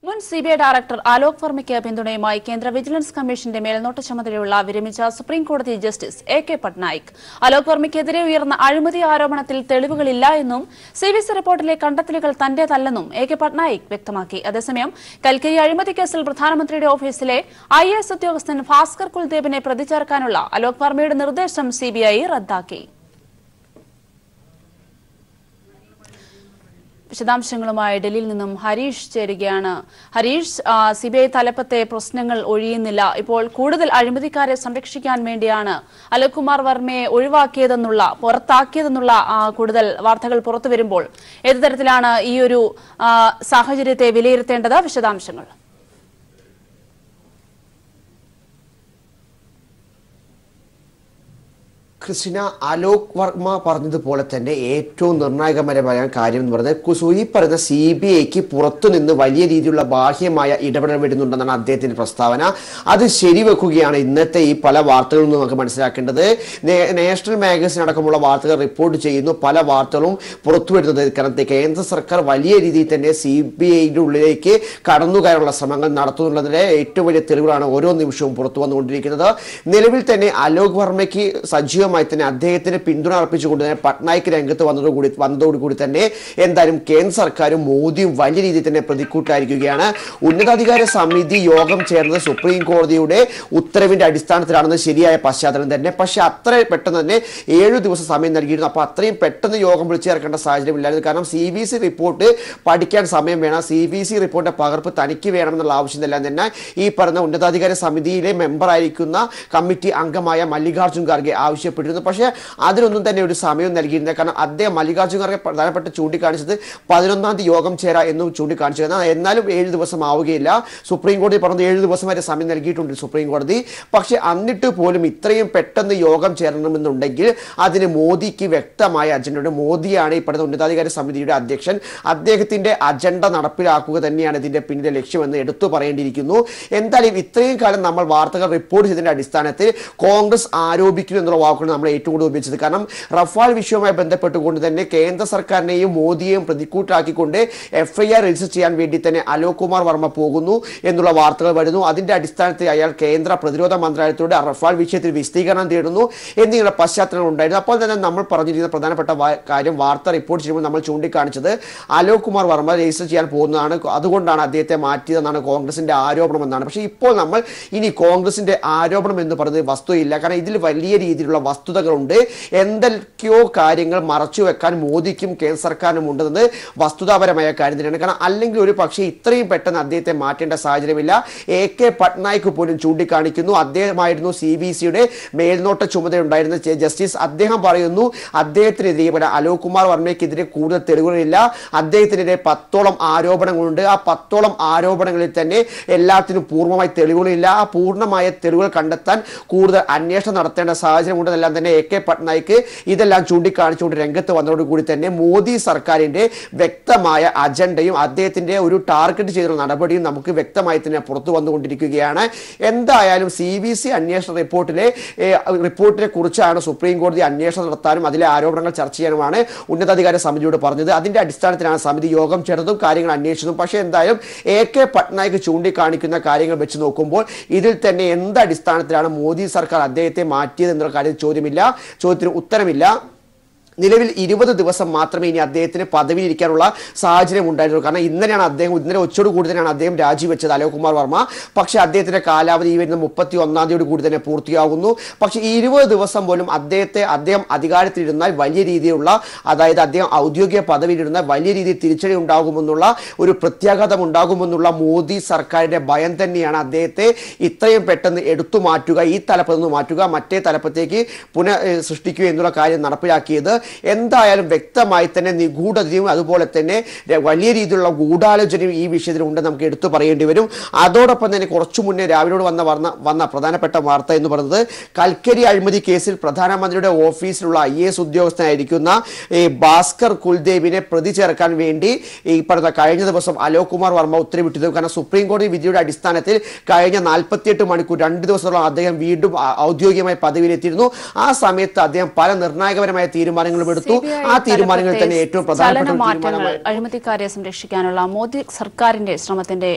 മുൻ CBI director Alok വർമ്മയ്ക്ക് പിന്തുണയുമായി കേന്ദ്ര വിജിലൻസ് കമ്മീഷന്റെ മേൽനോട്ട ചുമതലയുള്ള വിരമിച്ച സുപ്രീം കോടതി ജസ്റ്റിസ് AK പട്നായിക് അലോക് വർമ്മയ്ക്കെതിരെ ഉയർന്ന അഴിമതി ആരോപണത്തിൽ തെളിവുകളില്ല എന്നും CVC റിപ്പോർട്ടിലെ കണ്ടെത്തലുകൾ തന്റേതല്ലെന്നും AK പട്നായിക് വ്യക്തമാക്കി. അതേസമയം കൽക്കരി അഴിമതി കേസിൽ പ്രധാനമന്ത്രിയുടെ ഓഫീസിലെ IAS ഉദ്യോഗസ്ഥൻ ഭാസ്കർ കുൽദേബിനെ പ്രതി ചേർക്കാനുള്ള അലോക് വർമ്മയുടെ നിർദ്ദേശം CBI റദ്ദാക്കി. വിശദാംശങ്ങളുമായി ഡൽഹിയിൽ നിന്നും ഹരീഷ് ചേരുകയാണ്. ഹരീഷ്, CBI തലപ്പത്തെ പ്രശ്നങ്ങൾ ഒഴിയുന്നില്ല. ഇപ്പോൾ കൂടുതൽ അഴിമതിക്കാരെ സംരക്ഷിക്കാൻ വേണ്ടിയാണ് അലോക് കുമാർ വർമ്മയെ പുറത്താക്കിയതെന്നുള്ള കൂടുതൽ വാർത്തകൾ പുറത്തുവരുമ്പോൾ ഏതു തരത്തിലാണ് ഈ ഒരു സാഹചര്യത്തെ വിലയിരുത്തേണ്ടത്? വിശദാംശങ്ങൾ. ക്രിസ്റ്റിന, അലോക് വർമ്മ പറഞ്ഞതുപോലെ തന്നെ ഏറ്റവും നിർണായകപരമായ കാര്യം എന്ന് പറയുന്നത് ഈ പറയുന്ന CBIക്ക് പുറത്തുനിന്ന് വലിയ രീതിയിലുള്ള ബാഹ്യമായ ഇടപെടൽ വരുന്നുണ്ടെന്നാണ് അദ്ദേഹത്തിന്റെ പ്രസ്താവന. അത് ശരിവെക്കുകയാണ് ഇന്നത്തെ ഈ പല വാർത്തകളിൽ നിന്ന് നമുക്ക് മനസ്സിലാക്കേണ്ടത്. നാഷണൽ മാഗസിൻ അടക്കമുള്ള വാർത്തകൾ റിപ്പോർട്ട് ചെയ്യുന്നു. പല വാർത്തകളും പുറത്തു വരുന്നത് കാരണം കേന്ദ്ര സർക്കാർ വലിയ രീതിയിൽ തന്നെ CBIയുടെ ഉള്ളിലേക്ക് കടന്നുകയറാനുള്ള ശ്രമങ്ങൾ നടത്തുന്നുള്ളതിന്റെ ഏറ്റവും വലിയ തെളിവുകളാണ് ഓരോ നിമിഷവും പുറത്തു വന്നുകൊണ്ടിരിക്കുന്നത്. നിലവിൽ തന്നെ അലോക് വർമ്മയ്ക്ക് സജീവമായി തന്നെ അദ്ദേഹത്തിന് പിന്തുണ അർപ്പിച്ചുകൊണ്ട് തന്നെ പട്നായിക് രംഗത്ത് വന്നതോടുകൂടി തന്നെ എന്തായാലും കേന്ദ്ര സർക്കാരും മോദിയും വലിയ രീതിയിൽ തന്നെ പ്രതിക്കൂട്ടായിരിക്കുകയാണ്. ഉന്നതാധികാര സമിതി യോഗം ചേർന്നത് സുപ്രീം കോടതിയുടെ ഉത്തരവിന്റെ അടിസ്ഥാനത്തിലാണെന്ന് ശരിയായ പശ്ചാത്തലം തന്നെ. പക്ഷെ അത്ര പെട്ടെന്ന് തന്നെ 7 ദിവസം സമയം നൽകിയിരുന്നു. അപ്പോൾ അത്രയും പെട്ടെന്ന് യോഗം വിളിച്ചു ചേർക്കേണ്ട സാഹചര്യമില്ലായിരുന്നു. കാരണം CVC റിപ്പോർട്ട് പഠിക്കാൻ സമയം വേണം. CVC റിപ്പോർട്ടിന്റെ പകർപ്പ് തനിക്ക് വേണമെന്നുള്ള ആവശ്യമെല്ലാം തന്നെ ഈ പറഞ്ഞ ഉന്നതാധികാര സമിതിയിലെ മെമ്പറായിരിക്കുന്ന കമ്മിറ്റി അംഗമായ മല്ലികാർജ്ജുൻ ഖാർഗെ ആവശ്യപ്പെട്ടു. പക്ഷേ അതിനൊന്നും തന്നെ ഒരു സമയം നൽകിയിരുന്നില്ല. കാരണം അദ്ദേഹം മല്ലികാർജ്ജുൻ ഖാർഗെ പ്രധാനപ്പെട്ട ചൂണ്ടിക്കാണിച്ചത് 11-ാം തീയതി യോഗം ചേരാ എന്നും ചൂണ്ടിക്കാണിച്ചു. എന്നാലും 7 ദിവസം ആവുകയില്ല. സുപ്രീം കോടതി പറഞ്ഞത് 7 ദിവസം വരെ സമയം നൽകിയിട്ടുണ്ട് സുപ്രീം കോടതി. പക്ഷെ എന്നിട്ട് പോലും ഇത്രയും പെട്ടെന്ന് യോഗം ചേരണമെന്നുണ്ടെങ്കിൽ അതിന് മോദിക്ക് വ്യക്തമായ അജണ്ടയുണ്ട്. മോദിയാണ് ഈ പറയുന്ന ഉന്നതാധികാര സമിതിയുടെ അധ്യക്ഷൻ. അദ്ദേഹത്തിന്റെ അജണ്ട നടപ്പിലാക്കുക തന്നെയാണ് ഇതിന്റെ പിന്നിലെ ലക്ഷ്യമെന്ന് എടുത്തു പറയേണ്ടിയിരിക്കുന്നു. എന്തായാലും ഇത്രയും കാലം നമ്മൾ വാർത്തകൾ റിപ്പോർട്ട് ചെയ്തതിന്റെ അടിസ്ഥാനത്തിൽ കോൺഗ്രസ് ആരോപിക്കുന്നു എന്നുള്ള വാക്കുകൾ നമ്മൾ ഏറ്റവും കൂടുതൽ ഉപയോഗിച്ചത്. കാരണം റഫാൽ വിഷയവുമായി ബന്ധപ്പെട്ടുകൊണ്ട് തന്നെ കേന്ദ്ര സർക്കാരിനെയും മോദിയെയും പ്രതിക്കൂട്ടാക്കിക്കൊണ്ട് FIR രജിസ്റ്റർ ചെയ്യാൻ വേണ്ടി തന്നെ അലോക് കുമാർ വർമ്മ പോകുന്നു എന്നുള്ള വാർത്തകൾ വരുന്നു. അതിന്റെ അടിസ്ഥാനത്തിൽ അയാൾ കേന്ദ്ര പ്രതിരോധ മന്ത്രാലയത്തോട് റഫാൽ വിഷയത്തിൽ വിശദീകരണം തേടുന്നു എന്നിങ്ങനെ പശ്ചാത്തലങ്ങൾ ഉണ്ടായിരുന്നു. അപ്പോൾ തന്നെ നമ്മൾ പറഞ്ഞിരിക്കുന്ന പ്രധാനപ്പെട്ട കാര്യം വാർത്ത റിപ്പോർട്ട് ചെയ്യുമ്പോൾ നമ്മൾ ചൂണ്ടിക്കാണിച്ചത് അലോക് കുമാർ വർമ്മ രജിസ്റ്റർ ചെയ്യാൻ പോകുന്നതാണ്, അതുകൊണ്ടാണ് അദ്ദേഹത്തെ മാറ്റിയതെന്നാണ് കോൺഗ്രസിന്റെ ആരോപണം എന്നാണ്. പക്ഷേ ഇപ്പോൾ നമ്മൾ ഇനി കോൺഗ്രസിന്റെ ആരോപണം എന്ന് പറയുന്നത് വസ്തുതയില്ല. കാരണം ഇതിൽ വലിയ രീതിയിലുള്ള വസ്തുതകളുണ്ട്. എന്തൊക്കെയോ കാര്യങ്ങൾ മറച്ചു വെക്കാൻ മോദിക്കും കേന്ദ്ര സർക്കാരിനും ഉണ്ടെന്നത് വസ്തുതാപരമായ കാര്യം തന്നെയാണ്. കാരണം അല്ലെങ്കിൽ ഒരു പക്ഷേ ഇത്രയും പെട്ടെന്ന് അദ്ദേഹത്തെ മാറ്റേണ്ട സാഹചര്യമില്ല. AK പട്നായിക് പോലും ചൂണ്ടിക്കാണിക്കുന്നു. അദ്ദേഹമായിരുന്നു CVCയുടെ മേൽനോട്ട ചുമതല ഉണ്ടായിരുന്ന ജസ്റ്റിസ്. അദ്ദേഹം പറയുന്നു അദ്ദേഹത്തിനെതിരെ അലോക് കുമാർ വർമ്മയ്ക്കെതിരെ കൂടുതൽ തെളിവുകളില്ല. അദ്ദേഹത്തിനെതിരെ 10ഓളം ആരോപണങ്ങളുണ്ട്. ആ 10ഓളം ആരോപണങ്ങളിൽ തന്നെ എല്ലാത്തിനും പൂർണ്ണമായി തെളിവുകളില്ല. ആ പൂർണ്ണമായ തെളിവുകൾ കണ്ടെത്താൻ കൂടുതൽ അന്വേഷണം നടത്തേണ്ട സാഹചര്യം ഉണ്ടെന്നെല്ലാം തന്നെ AK പട്നായിക് ഇതെല്ലാം ചൂണ്ടിക്കാണിച്ചുകൊണ്ട് രംഗത്ത് വന്നതോടുകൂടി തന്നെ മോദി സർക്കാരിന്റെ വ്യക്തമായ അജണ്ടയും അദ്ദേഹത്തിന്റെ ഒരു ടാർഗറ്റ് ചെയ്തുള്ള നടപടിയും നമുക്ക് വ്യക്തമായി തന്നെ പുറത്തു വന്നുകൊണ്ടിരിക്കുകയാണ്. എന്തായാലും CVC അന്വേഷണ റിപ്പോർട്ടിനെ കുറിച്ചാണ് സുപ്രീം കോടതി അന്വേഷണം നടത്താനും അതിലെ ആരോപണങ്ങൾ ചർച്ച ചെയ്യാനുമാണ് ഉന്നതാധികാര സമിതിയോട് പറഞ്ഞത്. അതിന്റെ അടിസ്ഥാനത്തിലാണ് സമിതി യോഗം ചേർന്നതും കാര്യങ്ങൾ അന്വേഷിച്ചതും. പക്ഷേ എന്തായാലും AK പട്നായിക് ചൂണ്ടിക്കാണിക്കുന്ന കാര്യങ്ങൾ വെച്ച് നോക്കുമ്പോൾ ഇതിൽ തന്നെ എന്ത് അടിസ്ഥാനത്തിലാണ് മോദി സർക്കാർ അദ്ദേഹത്തെ മാറ്റിയത് എന്നുള്ള കാര്യം ചോദ്യത്തിന് ഉത്തരമില്ല. നിലവിൽ 20 ദിവസം മാത്രമേ ഇനി അദ്ദേഹത്തിന് പദവിയിലിരിക്കാനുള്ള സാഹചര്യം ഉണ്ടായിരുന്നുള്ളൂ. കാരണം ഇന്നലെ ഉച്ചയോട് കൂടി തന്നെയാണ് അദ്ദേഹം രാജിവെച്ചത് അലോക് കുമാർ വർമ്മ. പക്ഷേ അദ്ദേഹത്തിന്റെ കാലാവധി ഈ വരുന്ന 31-ാം തീയതിയോട് കൂടി തന്നെ പൂർത്തിയാകുന്നു. പക്ഷേ ഈ 20 ദിവസം പോലും അദ്ദേഹം അധികാരത്തിലിരുന്നാൽ വലിയ രീതിയിലുള്ള അതായത് അദ്ദേഹം ഔദ്യോഗിക പദവിയിലിരുന്നാൽ വലിയ രീതിയിൽ തിരിച്ചടി ഉണ്ടാകുമെന്നുള്ള ഒരു പ്രത്യാഘാതം ഉണ്ടാകുമെന്നുള്ള മോദി സർക്കാരിന്റെ ഭയം തന്നെയാണ് അദ്ദേഹത്തെ ഇത്രയും പെട്ടെന്ന് എടുത്തു മാറ്റുക, ഈ തലപ്പത്ത് നിന്ന് മാറ്റുക, മറ്റേ തലപ്പത്തേക്ക് സൃഷ്ടിക്കുക എന്നുള്ള കാര്യം നടപ്പിലാക്കിയത്. എന്തായാലും വ്യക്തമായി തന്നെ നിഗൂഢതയും അതുപോലെ തന്നെ വലിയ രീതിയിലുള്ള ഗൂഢാലോചനയും ഈ വിഷയത്തിൽ ഉണ്ടെന്ന് നമുക്ക് എടുത്തു പറയേണ്ടി വരും. അതോടൊപ്പം തന്നെ കുറച്ചു മുന്നേ രാവിലെ വന്ന പ്രധാനപ്പെട്ട വാർത്ത എന്ന് പറയുന്നത് കൽക്കരി അഴിമതി കേസിൽ പ്രധാനമന്ത്രിയുടെ ഓഫീസിലുള്ള IAS ഉദ്യോഗസ്ഥനായിരിക്കുന്ന ഭാസ്കർ കുൽദേബിനെ പ്രതി ചേർക്കാൻ വേണ്ടി ഈ പറഞ്ഞ കഴിഞ്ഞ ദിവസം അലോക് കുമാർ വർമ്മ ഉത്തരവിട്ടിരുന്നു. കാരണം സുപ്രീം കോടതി വിധിയുടെ അടിസ്ഥാനത്തിൽ കഴിഞ്ഞ 48 മണിക്കൂർ 2 ദിവസത്തോളം അദ്ദേഹം വീണ്ടും ഔദ്യോഗികമായി പദവിയിലെത്തിയിരുന്നു. ആ സമയത്ത് അദ്ദേഹം പല നിർണായകപരമായ തീരുമാനങ്ങൾ തീരുമാനങ്ങളും എടുത്തു. ആ തീരുമാനങ്ങൾ തന്നെ ഏറ്റവും പ്രധാനപ്പെട്ട തീരുമാനമായി അഴിമതിക്കാരെ സംരക്ഷിക്കാനുള്ള മോദി സർക്കാരിന്റെ ശ്രമത്തിന്റെ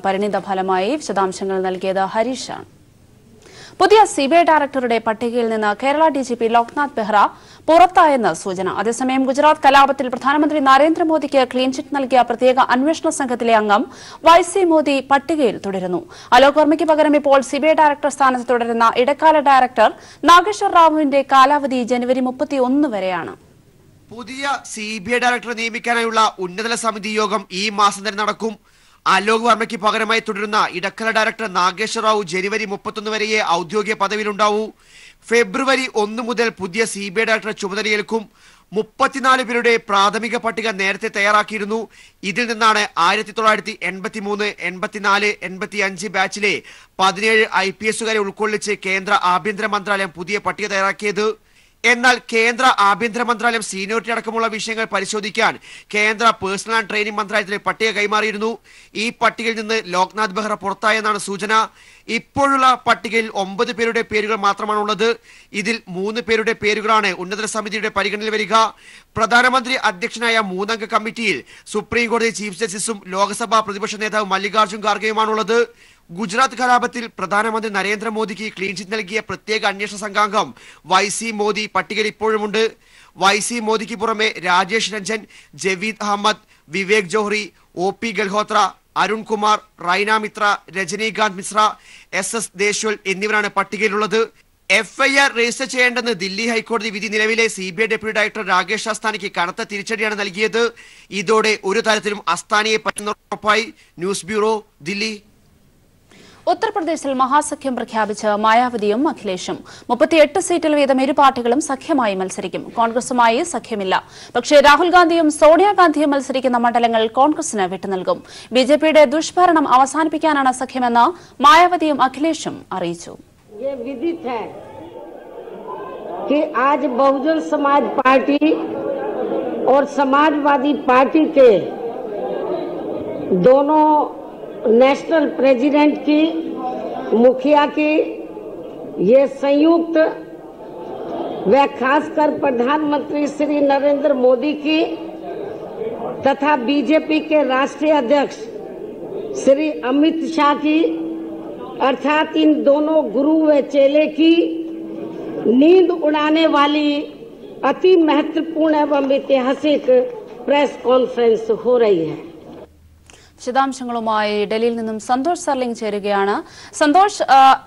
പരിണിത ഫലമായി വിശദാംശങ്ങൾ നൽകിയത് ഹരീഷാണ്. പുതിയ സിബിഐ ഡയറക്ടറുടെ പട്ടികയിൽ നിന്ന് കേരള ഡിജിപി ലോക്നാഥ് ബെഹ്റ പുറത്തായെന്ന് സൂചന. അതേസമയം ഗുജറാത്ത് കലാപത്തിൽ പ്രധാനമന്ത്രി നരേന്ദ്രമോദിക്ക് ക്ലീൻചിറ്റ് നൽകിയ പ്രത്യേക അന്വേഷണ സംഘത്തിലെ അംഗം വൈസി മോദി പട്ടികയിൽ തുടരുന്നു. അലോക് വർമ്മയ്ക്ക് പകരം ഇപ്പോൾ സിബിഐ ഡയറക്ടർ സ്ഥാനത്ത് തുടരുന്ന ഇടക്കാല ഡയറക്ടർ നാഗേശ്വർ റാവുവിന്റെ കാലാവധി ജനുവരി 31 വരെയാണ്. പുതിയ സിബിഐ ഡയറക്ടറെ നിയമിക്കാനായുള്ള ഉന്നതതല സമിതി യോഗം ഈ മാസം തന്നെ നടക്കും. അലോക് വർമ്മയ്ക്ക് പകരമായി തുടരുന്ന ഇടക്കാല ഡയറക്ടർ നാഗേശ്വർ റാവു ജനുവരി 31 വരെയേ ഔദ്യോഗിക പദവിയിലുണ്ടാവൂ. ഫെബ്രുവരി 1 മുതൽ പുതിയ സിബിഐ ഡയറക്ടർ ചുമതലയേൽക്കും. 34 പേരുടെ പ്രാഥമിക പട്ടിക നേരത്തെ തയ്യാറാക്കിയിരുന്നു. ഇതിൽ നിന്നാണ് 1983, 84, 85 ബാച്ചിലെ 17 IPSകാരെ ഉൾക്കൊള്ളിച്ച് കേന്ദ്ര ആഭ്യന്തര മന്ത്രാലയം പുതിയ പട്ടിക തയ്യാറാക്കിയത്. എന്നാൽ കേന്ദ്ര ആഭ്യന്തര മന്ത്രാലയം സീനിയോറിറ്റി അടക്കമുള്ള വിഷയങ്ങൾ പരിശോധിക്കാൻ കേന്ദ്ര പേഴ്സണൽ ആൻഡ് ട്രെയിനിംഗ് മന്ത്രാലയത്തിന് പട്ടിക കൈമാറിയിരുന്നു. ഈ പട്ടികയിൽ നിന്ന് ലോക്നാഥ് ബെഹ്റ പുറത്തായെന്നാണ് സൂചന. ഇപ്പോഴുള്ള പട്ടികയിൽ 9 പേരുടെ പേരുകൾ മാത്രമാണുള്ളത്. ഇതിൽ 3 പേരുടെ പേരുകളാണ് ഉന്നതതല സമിതിയുടെ പരിഗണനയിൽ വരിക. പ്രധാനമന്ത്രി അധ്യക്ഷനായ 3-അംഗ കമ്മിറ്റിയിൽ സുപ്രീം കോടതി ചീഫ് ജസ്റ്റിസും ലോക്സഭാ പ്രതിപക്ഷ നേതാവ് മല്ലികാർജ്ജുൻ ഖാർഗെയുമാണുള്ളത്. ഗുജറാത്ത് കലാപത്തിൽ പ്രധാനമന്ത്രി നരേന്ദ്രമോദിക്ക് ക്ലീൻചിറ്റ് നൽകിയ പ്രത്യേക അന്വേഷണ സംഘാംഗം വൈസി മോദി പട്ടികയിൽ ഇപ്പോഴുമുണ്ട്. വൈസി മോദിക്ക് പുറമെ രാജേഷ് രഞ്ജൻ, ജവീദ് അഹമ്മദ്, വിവേക് ജോഹ്രി, OP ഗൽഹോത്ര, അരുൺ കുമാർ, റൈന മിത്ര, രജനീകാന്ത് മിശ്ര, SS ദേശ്വൽ എന്നിവരാണ് പട്ടികയിലുള്ളത്. FIR രജിസ്റ്റർ ചെയ്യേണ്ടെന്ന് ദില്ലി ഹൈക്കോടതി വിധി നിലവിലെ സിബിഐ ഡെപ്യൂട്ടി ഡയറക്ടർ രാകേഷ് അസ്താനയ്ക്ക് കനത്ത തിരിച്ചടിയാണ് നൽകിയത്. ഇതോടെ ഒരു തരത്തിലും അസ്താനയെ പറ്റുന്നുറപ്പായി. News bureau, Delhi. ഉത്തർപ്രദേശിൽ മഹാസഖ്യം പ്രഖ്യാപിച്ച് മായാവതിയും അഖിലേഷും 38 സീറ്റിൽ വീതം ഇരു പാർട്ടികളും സഖ്യമായി മത്സരിക്കും. കോൺഗ്രസുമായി സഖ്യമില്ല. പക്ഷേ രാഹുൽ ഗാന്ധിയും സോണിയാഗാന്ധിയും മത്സരിക്കുന്ന മണ്ഡലങ്ങൾ കോൺഗ്രസിന് വിട്ടുനൽകും. BJPയുടെ ദുഷ്ഭരണം അവസാനിപ്പിക്കാനാണ് സഖ്യമെന്ന് മായാവതിയും അഖിലേഷും അറിയിച്ചു. आज बहुजन समाज पार्टी और समाजवादी पार्टी के दोनों नेशनल प्रेसिडेंट की, मुखिया की ये संयुक्त व खासकर प्रधानमंत्री श्री नरेंद्र मोदी की तथा बीजेपी के राष्ट्रीय अध्यक्ष श्री अमित शाह की अर्थात इन दोनों गुरु व चेले की नींद उड़ाने वाली अति महत्वपूर्ण एवं ऐतिहासिक प्रेस कॉन्फ्रेंस हो रही है. വിശദാംശങ്ങളുമായി ഡൽഹിയിൽ നിന്നും സന്തോഷ് സർലിംഗ് ചേരുകയാണ്. സന്തോഷ്,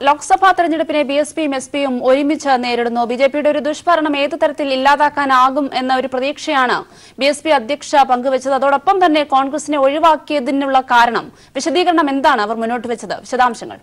ലോക്സഭാ തെരഞ്ഞെടുപ്പിനെ BSPയും SPയും ഒരുമിച്ച് നേരിടുന്നു. BJPയുടെ ഒരു ദുഷ്ഭരണം ഏതു തരത്തിൽ ഇല്ലാതാക്കാനാകും എന്ന ഒരു പ്രതീക്ഷയാണ് BSP അധ്യക്ഷ പങ്കുവച്ചത്. അതോടൊപ്പം തന്നെ കോൺഗ്രസിനെ ഒഴിവാക്കിയതിനുള്ള കാരണം, വിശദീകരണം എന്താണ് അവർ മുന്നോട്ട് വെച്ചത്? വിശദാംശങ്ങൾ.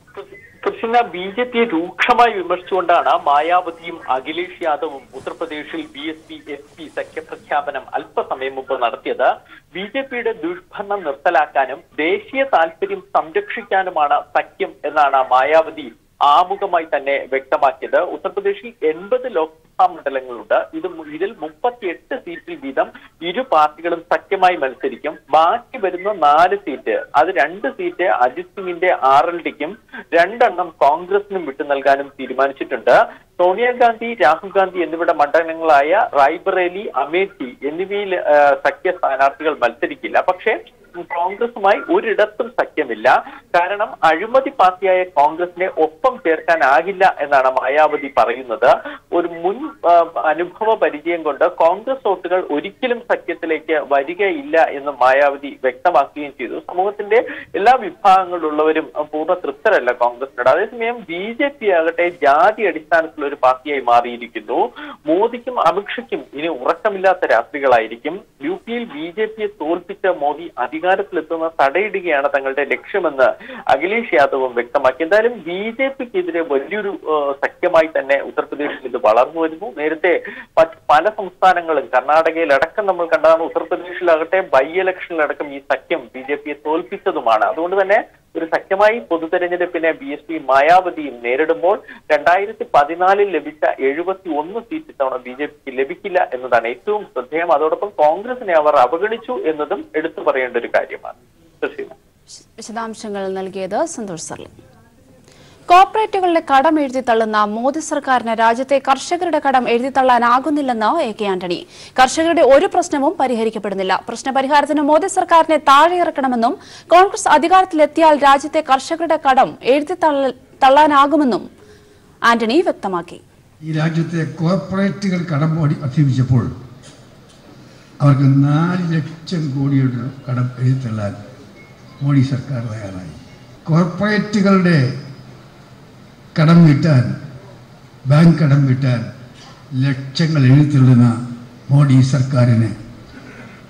BJPയെ രൂക്ഷമായി വിമർശിച്ചുകൊണ്ടാണ് മായാവതിയും അഖിലേഷ് യാദവും ഉത്തർപ്രദേശിൽ BSP-SP സഖ്യപ്രഖ്യാപനം അല്പസമയം മുമ്പ് നടത്തിയത്. BJPയുടെ ദുഷ്ഭരണം നിർത്തലാക്കാനും ദേശീയ താൽപര്യം സംരക്ഷിക്കാനുമാണ് സഖ്യം എന്നാണ് മായാവതി ആമുഖമായി തന്നെ വ്യക്തമാക്കിയത്. ഉത്തർപ്രദേശിൽ 80 ലോക്സഭാ മണ്ഡലങ്ങളുണ്ട്. ഇതിൽ 38 സീറ്റിൽ വീതം ഇരു പാർട്ടികളും സഖ്യമായി മത്സരിക്കും. ബാക്കി വരുന്ന 4 സീറ്റ്, അത് 2 സീറ്റ് അജിത് സിംഗിന്റെ RLDക്കും 2 കോൺഗ്രസിനും വിട്ടു നൽകാനും തീരുമാനിച്ചിട്ടുണ്ട്. സോണിയാഗാന്ധി, രാഹുൽ ഗാന്ധി എന്നിവരുടെ മണ്ഡലങ്ങളായ റായ്ബറേലി, അമേഠി എന്നിവയിൽ സഖ്യ സ്ഥാനാർത്ഥികൾ മത്സരിക്കില്ല. പക്ഷേ കോൺഗ്രസുമായി ഒരിടത്തും സഖ്യമില്ല. കാരണം അഴിമതി പാർട്ടിയായ കോൺഗ്രസിനെ ഒപ്പം ചേർക്കാനാകില്ല എന്നാണ് മായാവതി പറയുന്നത്. ഒരു മുൻ അനുഭവ പരിചയം കൊണ്ട് കോൺഗ്രസ് വോട്ടുകൾ ഒരിക്കലും സഖ്യത്തിലേക്ക് വരികയില്ല എന്ന് മായാവതി വ്യക്തമാക്കുകയും ചെയ്തു. സമൂഹത്തിന്റെ എല്ലാ വിഭാഗങ്ങളിലുള്ളവരും പൂർണ്ണ തൃപ്തരല്ല കോൺഗ്രസിനോട്. അതേസമയം BJP ആകട്ടെ ജാതി അടിസ്ഥാനത്തിലുള്ള ഒരു പാർട്ടിയായി മാറിയിരിക്കുന്നു. മോദിക്കും അമിത്ഷയ്ക്കും ഇനി ഉറക്കമില്ലാത്ത രാത്രികളായിരിക്കും. UPയിൽ BJPയെ തോൽപ്പിച്ച മോദി അധികാരത്തിലെത്തുന്ന തടയിടുകയാണ് തങ്ങളുടെ ലക്ഷ്യമെന്ന് അഖിലേഷ് യാദവും വ്യക്തമാക്കി. എന്തായാലും BJPക്കെതിരെ വലിയൊരു സഖ്യമായി തന്നെ ഉത്തർപ്രദേശിൽ ഇത് വളർന്നു വരുന്നു. നേരത്തെ പല സംസ്ഥാനങ്ങളും കർണാടകയിലടക്കം നമ്മൾ കണ്ടതാണ്. ഉത്തർപ്രദേശിലാകട്ടെ ബൈ ഇലക്ഷനിലടക്കം ഈ സഖ്യം BJPയെ തോൽപ്പിച്ചതുമാണ്. അതുകൊണ്ട് തന്നെ ഒരു സഖ്യമായി പൊതു തെരഞ്ഞെടുപ്പിനെ BSP മായാവതിയും നേരിടുമ്പോൾ 2014 ലഭിച്ച 71 സീറ്റ് ഇത്തവണ BJPക്ക് ലഭിക്കില്ല എന്നതാണ് ഏറ്റവും ശ്രദ്ധേയം. അതോടൊപ്പം കോൺഗ്രസിനെ അവർ അവഗണിച്ചു എന്നതും എടുത്തു പറയേണ്ട ഒരു കാര്യമാണ്. വിശദാംശങ്ങൾ നൽകിയത് സന്തോഷ് സർലിംഗ്. കോർപ്പറേറ്റുകളുടെ കടം എഴുതിത്തള്ളുന്ന മോദി സർക്കാരിന് രാജ്യത്തെ കർഷകരുടെ കടം എഴുതിത്തള്ളാനാകുന്നില്ലെന്ന് എ.കെ. ആന്റണി. കർഷകരുടെ ഒരു പ്രശ്നവും പരിഹരിക്കപ്പെടുന്നില്ല. പ്രശ്നപരിഹാരത്തിന് മോദി സർക്കാരിനെ താഴെയിറക്കണമെന്നും കോൺഗ്രസ് അധികാരത്തിലെത്തിയാൽ രാജ്യത്തെ കർഷകരുടെ കടം എഴുതിത്തള്ളാനാകുമെന്നും ആന്റണി വ്യക്തമാക്കി. ഈ രാജ്യത്തെ കോർപ്പറേറ്റുകൾ കടം അധികരിച്ചപ്പോൾ അവർക്ക് 4 ലക്ഷം കോടിയുടെ കടം എഴുതിത്തള്ളാൻ മോഡി സർക്കാർ തയ്യാറായി. കോർപ്പറേറ്റുകളുടെ കടം വീട്ടാൻ, ബാങ്ക് കടം വീട്ടാൻ ലക്ഷങ്ങൾ എഴുതിത്തള്ളുന്ന മോഡി സർക്കാരിന്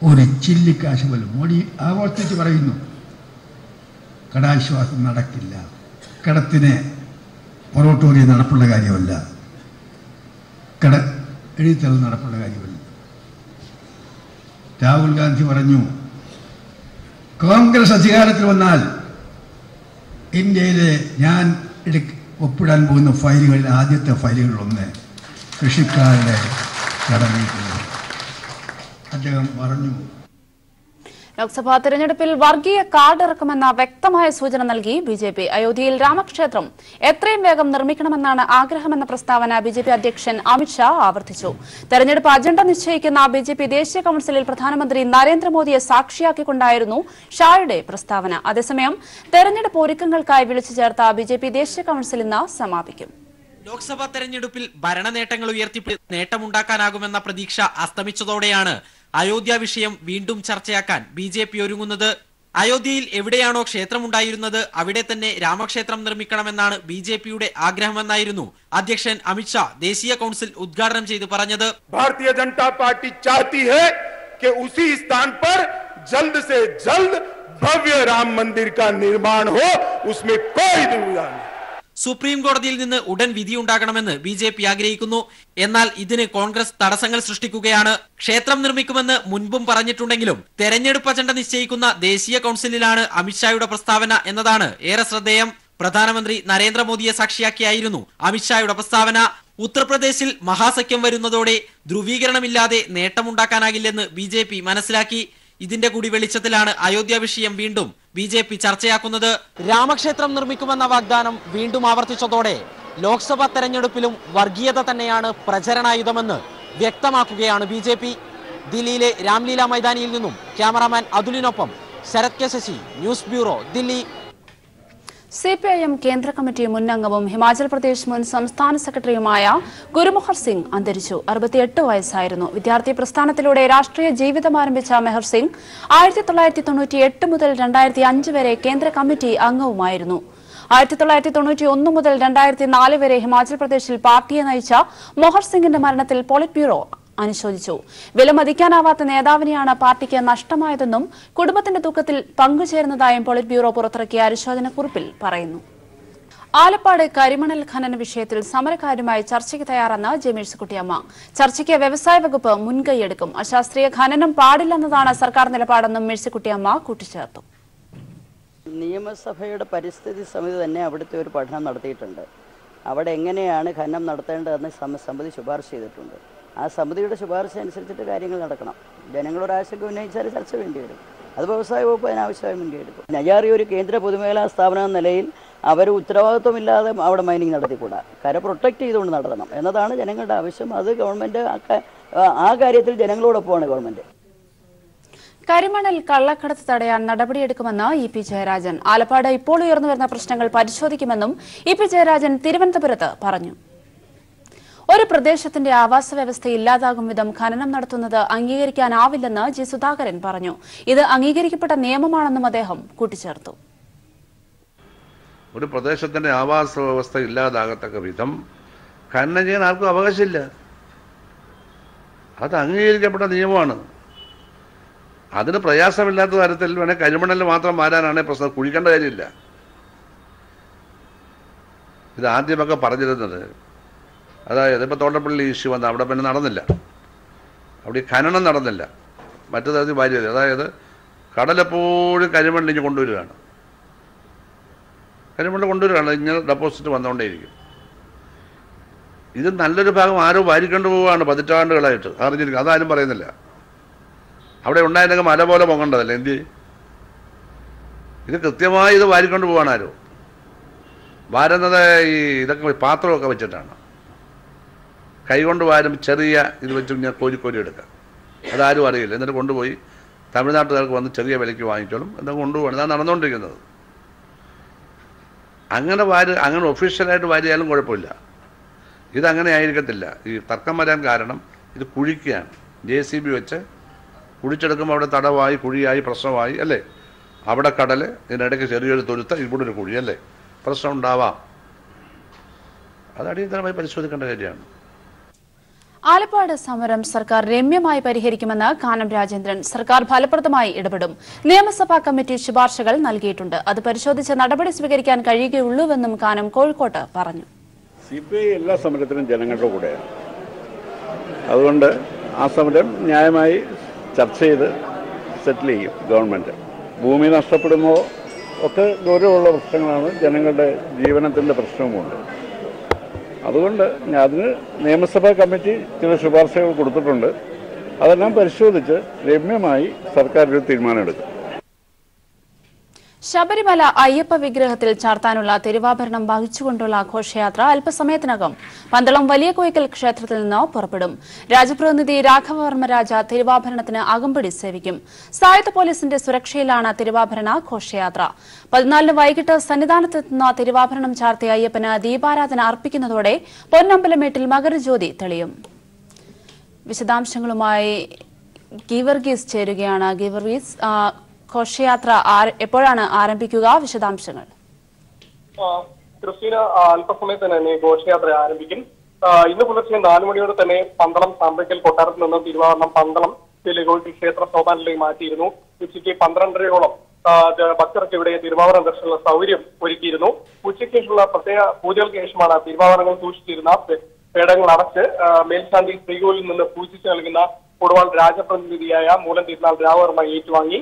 ഒരു ചില്ലിക്കാശ് പോലും. മോഡി ആവർത്തിച്ച് പറയുന്നു, കടാശ്വാസം നടക്കില്ല, കടത്തിന് മൊറട്ടോറിയം നടപ്പുള്ള കാര്യമല്ല, കട എഴുതിത്തള്ളൽ നടപ്പുള്ള കാര്യമല്ല. രാഹുൽ ഗാന്ധി പറഞ്ഞു, കോൺഗ്രസ് അധികാരത്തിൽ വന്നാൽ ഇന്ത്യയിലെ ഞാൻ ഒപ്പിടാൻ പോകുന്ന ഫയലുകളിൽ ആദ്യത്തെ ഫയലുകളിലൊന്ന് കൃഷിക്കാരുടെ കടമീട്ടുന്നു അദ്ദേഹം പറഞ്ഞു. ലോക്സഭാ തെരഞ്ഞെടുപ്പിൽ വർഗീയ കാർഡ് ഇറക്കുമെന്ന വ്യക്തമായ സൂചന നൽകി ബിജെപി. അയോധ്യയിൽ രാമക്ഷേത്രം എത്രയും വേഗം നിർമ്മിക്കണമെന്നാണ് ആഗ്രഹമെന്ന പ്രസ്താവന ബിജെപി അധ്യക്ഷൻ അമിത്ഷാ ആവർത്തിച്ചു. തെരഞ്ഞെടുപ്പ് അജണ്ട നിശ്ചയിക്കുന്ന ബിജെപി ദേശീയ കൌൺസിലിൽ പ്രധാനമന്ത്രി നരേന്ദ്രമോദിയെ സാക്ഷിയാക്കിക്കൊണ്ടായിരുന്നു ഷായുടെ പ്രസ്താവന. അതേസമയം തെരഞ്ഞെടുപ്പ് ഒരുക്കങ്ങൾക്കായി വിളിച്ചു ചേർത്ത ബിജെപി ദേശീയ കൌൺസിൽ ഇന്ന് സമാപിക്കും. ലോക്സഭാ തെരഞ്ഞെടുപ്പിൽ ഭരണ നേട്ടങ്ങൾ ഉയർത്തി നേട്ടമുണ്ടാക്കാനാകുമെന്ന പ്രതീക്ഷ അസ്തമിച്ചതോടെയാണ് അയോധ്യ വിഷയം വീണ്ടും ചർച്ചയാക്കാൻ ബിജെപി ഒരുങ്ങുന്നത്. അയോധ്യയിൽ എവിടെയാണോ ക്ഷേത്രമുണ്ടായിരുന്നത് അവിടെ തന്നെ രാമക്ഷേത്രം നിർമ്മിക്കണമെന്നാണ് ബിജെപിയുടെ ആഗ്രഹമെന്നായിരുന്നു അധ്യക്ഷൻ അമിത്ഷാ ദേശീയ കൌൺസിൽ ഉദ്ഘാടനം ചെയ്ത് പറഞ്ഞത്. ഭാരതീയ ജനതാ പാർട്ടി ചാഹത്തി ഹൈ कि उसी स्थान पर जल्द से जल्द भव्य राम मंदिर का निर्माण हो, उसमें कोई दुविधा नहीं. സുപ്രീം കോടതിയിൽ നിന്ന് ഉടൻ വിധിയുണ്ടാകണമെന്ന് ബിജെപി ആഗ്രഹിക്കുന്നു. എന്നാൽ ഇതിന് കോൺഗ്രസ് തടസ്സങ്ങൾ സൃഷ്ടിക്കുകയാണ്. ക്ഷേത്രം നിർമ്മിക്കുമെന്ന് മുൻപും പറഞ്ഞിട്ടുണ്ടെങ്കിലും തെരഞ്ഞെടുപ്പ് അജണ്ട നിശ്ചയിക്കുന്ന ദേശീയ കൌൺസിലിലാണ് അമിത്ഷായുടെ പ്രസ്താവന എന്നതാണ് ഏറെ ശ്രദ്ധേയം. പ്രധാനമന്ത്രി നരേന്ദ്രമോദിയെ സാക്ഷിയാക്കിയായിരുന്നു അമിത്ഷായുടെ പ്രസ്താവന. ഉത്തർപ്രദേശിൽ മഹാസഖ്യം വരുന്നതോടെ ധ്രുവീകരണമില്ലാതെ നേട്ടമുണ്ടാക്കാനാകില്ലെന്ന് ബിജെപി മനസ്സിലാക്കി. ഇതിന്റെ കൂടി വെളിച്ചത്തിലാണ് അയോധ്യ വിഷയം വീണ്ടും ബിജെപി ചർച്ചയാക്കുന്നത്. രാമക്ഷേത്രം നിർമ്മിക്കുമെന്ന വാഗ്ദാനം വീണ്ടും ആവർത്തിച്ചതോടെ ലോക്സഭാ തെരഞ്ഞെടുപ്പിലും വർഗീയത തന്നെയാണ് പ്രചരണായുധമെന്ന് വ്യക്തമാക്കുകയാണ് ബിജെപി. ദില്ലിയിലെ രാംലീല മൈതാനിയിൽ നിന്നും ക്യാമറാമാൻ അതുലിനൊപ്പം Sarath K Sasi, news bureau, Delhi. CPIM കേന്ദ്ര കമ്മിറ്റി മുൻ അംഗവും ഹിമാചൽ പ്രദേശ് മുൻ സംസ്ഥാന സെക്രട്ടറിയുമായ ഗുരുമുഖർ സിംഗ് അന്തരിച്ചു. 68 വയസ്സായിരുന്നു. വിദ്യാർത്ഥി പ്രസ്ഥാനത്തിലൂടെ രാഷ്ട്രീയ ജീവിതം ആരംഭിച്ച മെഹർ സിംഗ് 1998 മുതൽ 2005 വരെ കേന്ദ്ര കമ്മിറ്റി അംഗവുമായിരുന്നു. 1991 മുതൽ 2004 വരെ ഹിമാചൽ പ്രദേശിൽ പാർട്ടിയെ നയിച്ച മോഹർ സിംഗിന്റെ മരണത്തിൽ പോളിറ്റ് ബ്യൂറോ അനുശോചിച്ചു. വിലമതിക്കാനാവാത്ത നേതാവിനെയാണ് പാർട്ടിക്ക് നഷ്ടമായതെന്നും കുടുംബത്തിന്റെ ദുഃഖത്തിൽ പങ്കുചേരുന്നതായും പോളിറ്റ് ബ്യൂറോ പുറത്തിറക്കിയ അനുശോചന കുറിപ്പിൽ പറയുന്നു. ആലപ്പാട് കരിമണൽ ഖനന വിഷയത്തിൽ സമരക്കാരുമായി ചർച്ചയ്ക്ക് തയ്യാറെന്ന് ജെ മേഴ്സിക്കുട്ടിയമ്മ. ചർച്ചയ്ക്ക് വ്യവസായ വകുപ്പ് മുൻകൈയെടുക്കും. അശാസ്ത്രീയ ഖനനം പാടില്ലെന്നതാണ് സർക്കാർ നിലപാടെന്നും മേഴ്സിക്കുട്ടിയമ്മ കൂട്ടിച്ചേർത്തു. നിയമസഭയുടെ പരിസ്ഥിതി സമിതി തന്നെ അവിടുത്തെ ഒരു പഠനം നടത്തിയിട്ടുണ്ട്. അവിടെ എങ്ങനെയാണ് ഖനനം നടത്തേണ്ടതെന്ന് സമിതി ശുപാർശ ചെയ്തിട്ടുണ്ട്. ആ സമിതിയുടെ ശുപാർശ അനുസരിച്ചിട്ട് കാര്യങ്ങൾ നടക്കണം. ജനങ്ങളൊരു ആശങ്ക ഉന്നയിച്ചാൽ ചർച്ച വേണ്ടി വരും. അത് വ്യവസായ വകുപ്പ് അതിനാവശ്യമായി മുൻകൈയെടുക്കും. നജാറി ഒരു കേന്ദ്ര പൊതുമേഖലാ സ്ഥാപനം എന്ന നിലയിൽ അവർ ഉത്തരവാദിത്വമില്ലാതെ അവിടെ മൈനിങ് നടത്തിക്കൂടാ. കര പ്രൊട്ടക്ട് ചെയ്തുകൊണ്ട് നടത്തണം എന്നതാണ് ജനങ്ങളുടെ ആവശ്യം. അത് ഗവൺമെൻറ് ആ കാര്യത്തിൽ ജനങ്ങളോടൊപ്പമാണ് ഗവൺമെൻറ്. കരിമണൽ കള്ളക്കടത്ത് തടയാൻ നടപടിയെടുക്കുമെന്ന് ഇ.പി. ജയരാജൻ. ആലപ്പാട് ഇപ്പോൾ ഉയർന്നുവരുന്ന പ്രശ്നങ്ങൾ പരിശോധിക്കുമെന്നും ഇ.പി. ജയരാജൻ തിരുവനന്തപുരത്ത് പറഞ്ഞു. ഒരു പ്രദേശത്തിന്റെ ആവാസ വ്യവസ്ഥ ഇല്ലാതാകും വിധം ഖനനം നടത്തുന്നത് അംഗീകരിക്കാനാവില്ലെന്ന് ജി സുധാകരൻ പറഞ്ഞു. ഇത് അംഗീകരിക്കപ്പെട്ട നിയമമാണെന്നും അദ്ദേഹം കൂട്ടിച്ചേർത്തു. ഒരു പ്രദേശത്തിന്റെ ആവാസ വ്യവസ്ഥ ഇല്ലാതാകത്തക്ക വിധം ഖനനം ചെയ്യാൻ ആർക്കും അവകാശമില്ല. അത് അംഗീകരിക്കപ്പെട്ട നിയമമാണ്. അതിന് പ്രയാസമില്ലാത്ത തരത്തിൽ വേണേൽ കരിമണൽ മാത്രം മാറാനാണ് പ്രശ്നം. കുഴിക്കേണ്ട കാര്യമില്ല. ഇത് ആദ്യമൊക്കെ പറഞ്ഞിരുന്നത്, അതായത് ഇപ്പോൾ തോട്ടപ്പള്ളി ഇഷ്യൂ വന്ന അവിടെ പിന്നെ നടന്നില്ല. അവിടെ ഈ ഖനനം നടന്നില്ല. മറ്റു തരത്തിൽ ഭാര്യ, അതായത് കടലെപ്പോഴും കരിമണ്ണിഞ്ഞ് കൊണ്ടുവരികയാണ്. കരിമണ്ണ് കൊണ്ടുവരികയാണ്, ഇങ്ങനെ ഡെപ്പോസിറ്റ് വന്നുകൊണ്ടേയിരിക്കും. ഇത് നല്ലൊരു ഭാഗം ആരോ വാരിക്കൊണ്ട് പോവുകയാണ് പതിറ്റാണ്ടുകളായിട്ട്. അറിഞ്ഞിരിക്കും, അതാരും പറയുന്നില്ല. അവിടെ ഉണ്ടായിരുന്നെങ്കിൽ മല പോലെ പൊങ്ങേണ്ടതല്ലേ എന്ത്? ഇത് കൃത്യമായി ഇത് വാരിക്കൊണ്ട് പോവാണ് ആരോ. വാരുന്നത് ഈ ഇതൊക്കെ പാത്രമൊക്കെ വെച്ചിട്ടാണ്. കൈകൊണ്ട് വാരും, ചെറിയ ഇത് വെച്ച് ഞാൻ കോരി എടുക്കാം. അതാരും അറിയില്ല. എന്നിട്ട് കൊണ്ടുപോയി തമിഴ്നാട്ടുകാർക്ക് വന്ന് ചെറിയ വിലയ്ക്ക് വാങ്ങിച്ചോളും. എന്നാൽ കൊണ്ടുപോകണം. ഇതാണ് നടന്നുകൊണ്ടിരിക്കുന്നത്. അങ്ങനെ ഒഫീഷ്യലായിട്ട് വാരിയാലും കുഴപ്പമില്ല. ഇതങ്ങനെ ആയിരിക്കത്തില്ല. ഈ തർക്കം വരാൻ കാരണം ഇത് കുഴിക്കുകയാണ്. JCB വെച്ച് കുഴിച്ചെടുക്കുമ്പോൾ അവിടെ തടവായി, കുഴിയായി, പ്രശ്നമായി അല്ലേ? അവിടെ കടൽ, ഇതിനിടയ്ക്ക് ചെറിയൊരു തൊഴുത്ത, ഇവിടെ ഒരു കുഴി അല്ലേ? പ്രശ്നം ഉണ്ടാവാം. അത് അടിയന്തരമായി പരിശോധിക്കേണ്ട കാര്യമാണ്. ആലപ്പാട് സമരം സർക്കാർ രമ്യമായി പരിഹരിക്കുമെന്ന് കാനം രാജേന്ദ്രൻ. സർക്കാർ ഫലപ്രദമായി ഇടപെടും. നിയമസഭാ കമ്മിറ്റി ശുപാർശകൾ നൽകിയിട്ടുണ്ട്. അത് പരിശോധിച്ച് നടപടി സ്വീകരിക്കാൻ കഴിയുകയുള്ളൂവെന്നും കാനം കോഴിക്കോട്ട് പറഞ്ഞു. CPI എല്ലാ സമരത്തിനും ജനങ്ങളുടെ കൂടെയാണ്. അതുകൊണ്ട് ആ സമരം ന്യായമായി ചർച്ച ചെയ്ത് സെറ്റിൽ ചെയ്യും ഗവൺമെൻറ്. ഭൂമി നഷ്ടപ്പെടുമ്പോൾ ഒക്കെ ഗൗരവമുള്ള പ്രശ്നങ്ങളാണ്. ജനങ്ങളുടെ ജീവനത്തിൻ്റെ പ്രശ്നവുമുണ്ട്. അതുകൊണ്ട് അതിന് നിയമസഭാ കമ്മിറ്റി ചില ശുപാർശകൾ കൊടുത്തിട്ടുണ്ട്. അതെല്ലാം പരിശോധിച്ച് രമ്യമായി സർക്കാർ ഒരു തീരുമാനമെടുക്കും. ശബരിമല അയ്യപ്പ വിഗ്രഹത്തിൽ ചാർത്താനുള്ള തിരുവാഭരണം വഹിച്ചുകൊണ്ടുള്ള ഘോഷയാത്ര അല്പസമയത്തിനകം പന്തളം വലിയ കോയിക്കൽ ക്ഷേത്രത്തിൽ നിന്ന് പുറപ്പെടും. രാജപ്രതിനിധി രാഘവവർമ്മ രാജ തിരുവാഭരണത്തിന് അകമ്പടി സേവിക്കും. സായുധ പോലീസിന്റെ സുരക്ഷയിലാണ് തിരുവാഭരണ ഘോഷയാത്ര. 14 വൈകിട്ട് സന്നിധാനത്തെത്തുന്ന തിരുവാഭരണം ചാർത്തിയ അയ്യപ്പന് ദീപാരാധന അർപ്പിക്കുന്നതോടെ പൊന്നമ്പലമേട്ടിൽ മകരജ്യോതി തെളിയും. വിശദാംശങ്ങളുമായി ഗീവർഗീസ് ചേരുകയാണ്. ഗീവർഗീസ്, ഘോഷയാത്ര എപ്പോഴാണ് ആരംഭിക്കുക? വിശദാംശങ്ങൾ. ക്രിസ്റ്റീന, അല്പസമയത്ത് തന്നെ ഘോഷയാത്ര ആരംഭിക്കും. ഇന്ന് പുലർച്ചെ 4 മണിയോടെ തന്നെ പന്തളം സാമ്പയ്ക്കൽ കൊട്ടാരത്തിൽ നിന്നും തിരുവാഭരണം പന്തളം വലിയ ക്ഷേത്ര സോപാനിലേക്ക് മാറ്റിയിരുന്നു. ഉച്ചയ്ക്ക് 12:30യോളം ഭക്തർക്ക് ഇവിടെ തിരുവാഭരണം ദർശനമുള്ള സൗകര്യം ഒരുക്കിയിരുന്നു. ഉച്ചയ്ക്ക് ശേഷമുള്ള പ്രത്യേക പൂജകൾക്ക് ശേഷമാണ് തിരുവാഭരണങ്ങൾ സൂക്ഷിച്ചിരുന്ന പേടങ്ങൾ അടച്ച് മേൽശാന്തി ശ്രീകോവിലിൽ നിന്ന് പൂജിച്ച് നൽകുന്ന കൊടുവാൾ രാജപ്രതിനിധിയായ മൂലം തിരുനാൾ രാഘവവർമ്മ ഏറ്റുവാങ്ങി.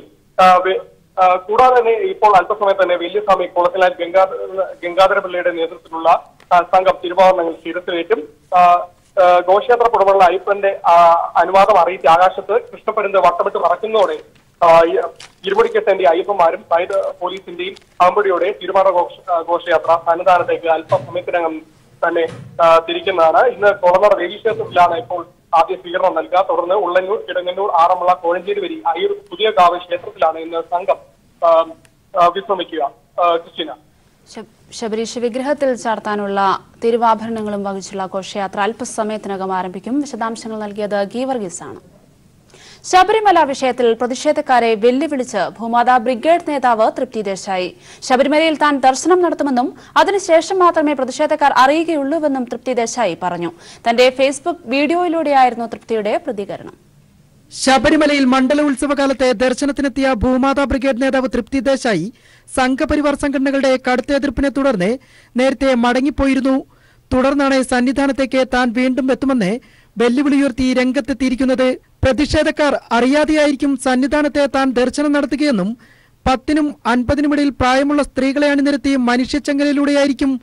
കൂടാതെ തന്നെ ഇപ്പോൾ അല്പസമയത്ത് തന്നെ വലിയസ്വാമി കുളത്തിലാൽ ഗംഗാധര പിള്ളയുടെ നേതൃത്വത്തിലുള്ള സംഘം തിരുവാഭരണങ്ങൾ ശിരസിലേറ്റും. ഘോഷയാത്ര പുറമുള്ള അയ്യപ്പന്റെ അനുവാദം അറിയിച്ച് ആകാശത്ത് കൃഷ്ണപ്പരുന്ത് വട്ടമിട്ട് പറക്കുന്നതോടെ ഇരുമുടിക്കെട്ടന്റെ അയ്യപ്പന്മാരും സായുധ പോലീസിന്റെയും അകമ്പടിയോടെ തിരുവാഭരണ ഘോഷയാത്ര സന്നിധാനത്തേക്ക് അല്പസമയത്തിനകം തന്നെ തിരിക്കുന്നതാണ്. ഇന്ന് കൊളനട ദേവീക്ഷേത്രത്തിലാണ് ഇപ്പോൾ ആദ്യ സ്വീകരണം നൽകുക. തുടർന്ന് ഉള്ളന്നൂർ, കിടങ്ങന്നൂർ, ആറന്മുള, കോഴഞ്ചേരി വരി അയ്യൂർ പുതിയ കാവ് ക്ഷേത്രത്തിലാണ് ഇന്ന് സംഘം വിശ്രമിക്കുക. ക്രിസ്റ്റീന, ശബരീഷ് വിഗ്രഹത്തിൽ ചാർത്താനുള്ള തിരുവാഭരണങ്ങളും വഹിച്ചുള്ള ഘോഷയാത്ര അല്പസമയത്തിനകം ആരംഭിക്കും. വിശദാംശങ്ങൾ നൽകിയത് ഗീവർഗീസ് ആണ്. ശബരിമല വിഷയത്തിൽ പ്രതിഷേധക്കാരെ വെല്ലുവിളിച്ച് ഭൂമാതാ ബ്രിഗേഡ് നേതാവ് തൃപ്തി ദേശായി. ശബരിമലയിൽ താൻ ദർശനം നടത്തുമെന്നും അതിനുശേഷം മാത്രമേ പ്രതിഷേധക്കാർ അറിയുകയുള്ളൂവെന്നും തൃപ്തി ദേശായി പറഞ്ഞു. തന്റെ ഫേസ്ബുക്ക് വീഡിയോയിലൂടെയായിരുന്നു തൃപ്തിയുടെ പ്രതികരണം. ശബരിമലയിൽ മണ്ഡല ഉത്സവകാലത്തെ ദർശനത്തിനെത്തിയ ഭൂമാതാ ബ്രിഗേഡ് നേതാവ് തൃപ്തി ദേശായി സംഘപരിവാർ സംഘടനകളുടെ കടുത്ത എതിർപ്പിനെ തുടർന്ന് നേരത്തെ മടങ്ങിപ്പോയിരുന്നു. തുടർന്നാണ് സന്നിധാനത്തേക്ക് താൻ വീണ്ടും എത്തുമെന്ന് വെല്ലുവിളിയുയർത്തി രംഗത്തെത്തിയിരിക്കുന്നത്. പ്രതിഷേധക്കാർ അറിയാതെയായിരിക്കും സന്നിധാനത്തെ താൻ ദർശനം നടത്തുകയെന്നും 10നും 50നും ഇടയിൽ പ്രായമുള്ള സ്ത്രീകളെ അണിനിരത്തി മനുഷ്യച്ചങ്ങലയിലൂടെയായിരിക്കും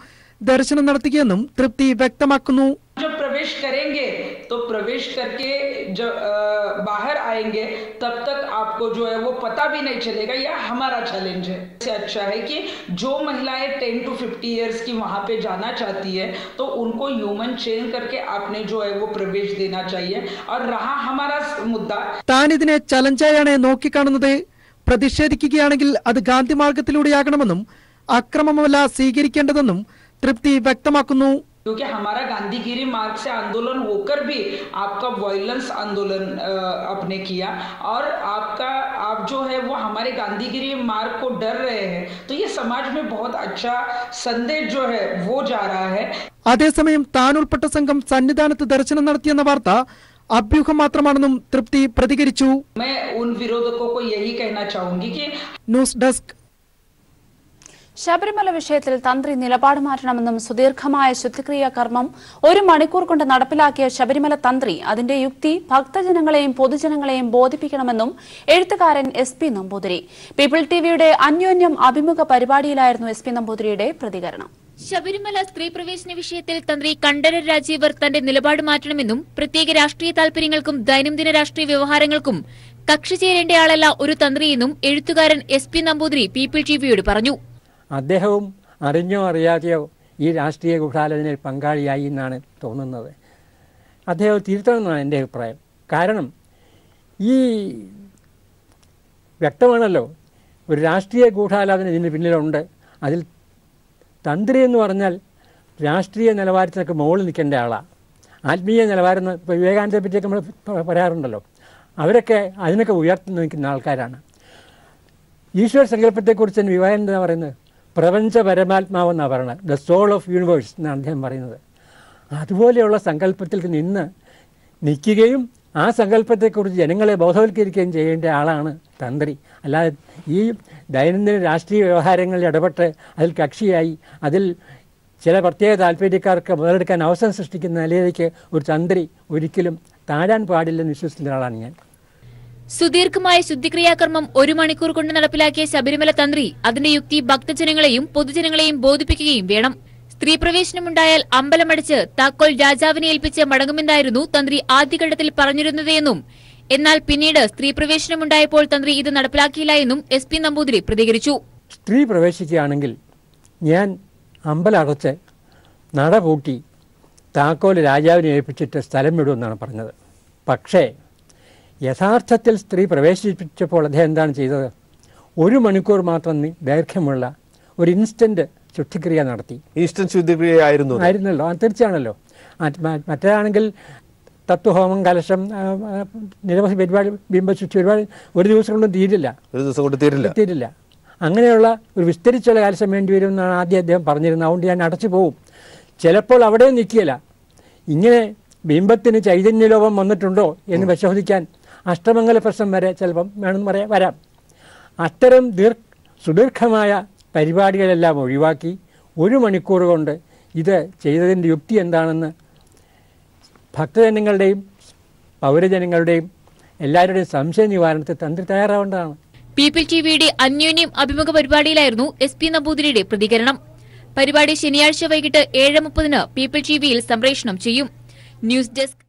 ദർശനം നടത്തുകയെന്നും തൃപ്തി വ്യക്തമാക്കുന്നു. जब प्रवेश करेंगे तो प्रवेश करके जब बाहर आएंगे तब तक आपको जो है वो पता भी नहीं चलेगा. यह हमारा चैलेंज है. इससे अच्छा है कि जो महिलाएं 10 to 50 इयर्स की वहां पे जाना चाहती है तो उनको ह्यूमन चेन करके आपने जो है वो प्रवेश देना चाहिए. और रहा हमारा मुद्दा, താൻ ഇതിനെ ചലഞ്ചായാണ് നോക്കിക്കാണുന്നത്. പ്രതിഷേധിക്കുകയാണെങ്കിൽ അത് ഗാന്ധി മാർഗത്തിലൂടെയാകണമെന്നും അക്രമമല്ല സ്വീകരിക്കേണ്ടതെന്നും തൃപ്തി വ്യക്തമാക്കുന്നു. क्योंकि हमारा गांधीगिरी मार्ग से आंदोलन होकर भी आपका वायलेंस आंदोलन आपने किया और आप जो है वो हमारे गांधीगिरी मार्ग को डर रहे हैं. तो ये समाज में बहुत अच्छा संदेश जो है वो जा रहा है. അതേസമയം താൻ ഉൾപ്പെട്ട സംഘം സന്നിധാനത്ത് ദർശനം നടത്തിയെന്ന വാർത്ത അഭ്യൂഹം മാത്രമാണെന്നും തൃപ്തി പ്രതികരിച്ചു. मैं उन विरोधकों को यही कहना चाहूंगी कि ന്യൂസ് ഡെസ്ക്. ശബരിമല വിഷയത്തിൽ തന്ത്രി നിലപാട് മാറ്റണമെന്നും സുദീർഘമായ ശുദ്ധിക്രിയാ കർമ്മം 1 മണിക്കൂർ കൊണ്ട് നടപ്പിലാക്കിയ ശബരിമല തന്ത്രി അതിന്റെ യുക്തി ഭക്തജനങ്ങളെയും പൊതുജനങ്ങളെയും ബോധിപ്പിക്കണമെന്നും എഴുത്തുകാരൻ SP നമ്പൂതിരി. പീപ്പിൾ ടിവിയുടെ അന്യോന്യം അഭിമുഖ പരിപാടിയിലായിരുന്നു SP നമ്പൂതിരിയുടെ പ്രതികരണം. ശബരിമല സ്ത്രീ പ്രവേശന വിഷയത്തിൽ തന്ത്രി കണ്ഠരർ രാജീവർ തന്റെ നിലപാട് മാറ്റണമെന്നും പ്രത്യേക രാഷ്ട്രീയ താൽപര്യങ്ങൾക്കും ദൈനംദിന രാഷ്ട്രീയ വ്യവഹാരങ്ങൾക്കും കക്ഷി ചേരേണ്ടയാളല്ല ഒരു തന്ത്രിയെന്നും എഴുത്തുകാരൻ SP നമ്പൂതിരി പീപ്പിൾ ടിവിയോട് പറഞ്ഞു. അദ്ദേഹവും അറിഞ്ഞോ അറിയാതെയോ ഈ രാഷ്ട്രീയ ഗൂഢാലോചനയിൽ പങ്കാളിയായി എന്നാണ് തോന്നുന്നത്. അദ്ദേഹം തിരുത്തണമെന്നാണ് എൻ്റെ അഭിപ്രായം. കാരണം ഈ വ്യക്തമാണല്ലോ ഒരു രാഷ്ട്രീയ ഗൂഢാലോചന ഇതിന് പിന്നിലുണ്ട്. അതിൽ തന്ത്രി എന്ന് പറഞ്ഞാൽ രാഷ്ട്രീയ നിലവാരത്തിനൊക്കെ മുകളിൽ നിൽക്കേണ്ട ആളാണ്. ആത്മീയ നിലവാരം ഇപ്പോൾ വിവേകാനന്ദനെ പറ്റിയൊക്കെ നമ്മൾ പറയാറുണ്ടല്ലോ, അവരൊക്കെ അതിനൊക്കെ ഉയർത്തി നിൽക്കുന്ന ആൾക്കാരാണ്. ഈശ്വര സങ്കല്പത്തെക്കുറിച്ച് തന്നെ വിവേകാനന്ദ പറയുന്നത് പ്രപഞ്ച പരമാത്മാവെന്നാണ് പറയുന്നത്, ദ സോൾ ഓഫ് യൂണിവേഴ്സ് എന്നാണ് അദ്ദേഹം പറയുന്നത്. അതുപോലെയുള്ള സങ്കല്പത്തിൽ നിന്ന് നിൽക്കുകയും ആ സങ്കല്പത്തെക്കുറിച്ച് ജനങ്ങളെ ബോധവൽക്കരിക്കുകയും ചെയ്യേണ്ട ആളാണ് തന്ത്രി. അല്ലാതെ ഈ ദൈനംദിന രാഷ്ട്രീയ വ്യവഹാരങ്ങളിൽ ഇടപെട്ട് അതിൽ കക്ഷിയായി അതിൽ ചില പ്രത്യേക താല്പര്യക്കാർക്ക് മുതലെടുക്കാൻ അവസരം സൃഷ്ടിക്കുന്ന നിലയിലേക്ക് ഒരു തന്ത്രി ഒരിക്കലും താഴാൻ പാടില്ലെന്ന് വിശ്വസിക്കുന്ന ഒരാളാണ് ഞാൻ. സുദീർഘമായ ശുദ്ധിക്രിയാകർമ്മം 1 മണിക്കൂർ കൊണ്ട് നടപ്പിലാക്കിയ ശബരിമല തന്ത്രി അതിന്റെ യുക്തി ഭക്തജനങ്ങളെയും പൊതുജനങ്ങളെയും ബോധിപ്പിക്കുകയും വേണം. സ്ത്രീ പ്രവേശനമുണ്ടായാൽ അമ്പലമടച്ച് താക്കോൽ രാജാവിനെ ഏൽപ്പിച്ച് മടങ്ങുമെന്നായിരുന്നു തന്ത്രി ആദ്യഘട്ടത്തിൽ പറഞ്ഞിരുന്നതെന്നും എന്നാൽ പിന്നീട് സ്ത്രീ പ്രവേശനമുണ്ടായപ്പോൾ തന്ത്രി ഇത് നടപ്പിലാക്കിയില്ല എന്നും SP നമ്പൂതിരി പ്രതികരിച്ചു. സ്ത്രീ പ്രവേശിക്കുകയാണെങ്കിൽ ഞാൻ അമ്പലം അടച്ച് നട പൂട്ടി താക്കോൽ രാജാവിനെ ഏൽപ്പിച്ചിട്ട് സ്ഥലം വിടുമെന്നാണ് പറഞ്ഞത്. പക്ഷേ യഥാർത്ഥത്തിൽ സ്ത്രീ പ്രവേശിപ്പിച്ചപ്പോൾ അദ്ദേഹം എന്താണ് ചെയ്തത്? 1 മണിക്കൂർ മാത്രം ദൈർഘ്യമുള്ള ഒരു ഇൻസ്റ്റന്റ് ശുദ്ധിക്രിയ നടത്തി. ഇൻസ്റ്റന്റ് ശുദ്ധിക്രിയ ആയിരുന്നല്ലോ, തീർച്ചയാണല്ലോ. മറ്റേതാണെങ്കിൽ തത്വഹോമം, കലശം, നിരവധി പരിപാടി, ബിംബശുദ്ധി ഒരുപാട് ഒരു ദിവസം കൊണ്ടും തീരില്ല. അങ്ങനെയുള്ള ഒരു വിസ്തരിച്ചുള്ള കാലശം വേണ്ടി വരും എന്നാണ് ആദ്യം അദ്ദേഹം പറഞ്ഞിരുന്നത്. അതുകൊണ്ട് ഞാൻ അടച്ചു പോവും. ചിലപ്പോൾ അവിടെ നിൽക്കുകയില്ല. ഇങ്ങനെ ബിംബത്തിന് ചൈതന്യലോപം വന്നിട്ടുണ്ടോ എന്ന് പരിശോധിക്കാൻ അഷ്ടമംഗല പ്രശ്നം വരെ ചിലപ്പം വേണമെന്ന് വരാം. അത്തരം സുദീർഘമായ പരിപാടികളെല്ലാം ഒഴിവാക്കി 1 മണിക്കൂർ കൊണ്ട് ഇത് ചെയ്തതിൻ്റെ യുക്തി എന്താണെന്ന് ഭക്തജനങ്ങളുടെയും പൗരജനങ്ങളുടെയും എല്ലാവരുടെയും സംശയ നിവാരണത്തിൽ തന്ത്രി തയ്യാറാവേണ്ടതാണ്. പീപ്പിൾ ടിവിയുടെ അന്യോന്യം അഭിമുഖ പരിപാടിയിലായിരുന്നു SP നമ്പൂതിരിയുടെ പ്രതികരണം. പരിപാടി ശനിയാഴ്ച വൈകിട്ട് 7:30 പീപ്പിൾ ടിവിയിൽ സംപ്രേഷണം ചെയ്യും. News desk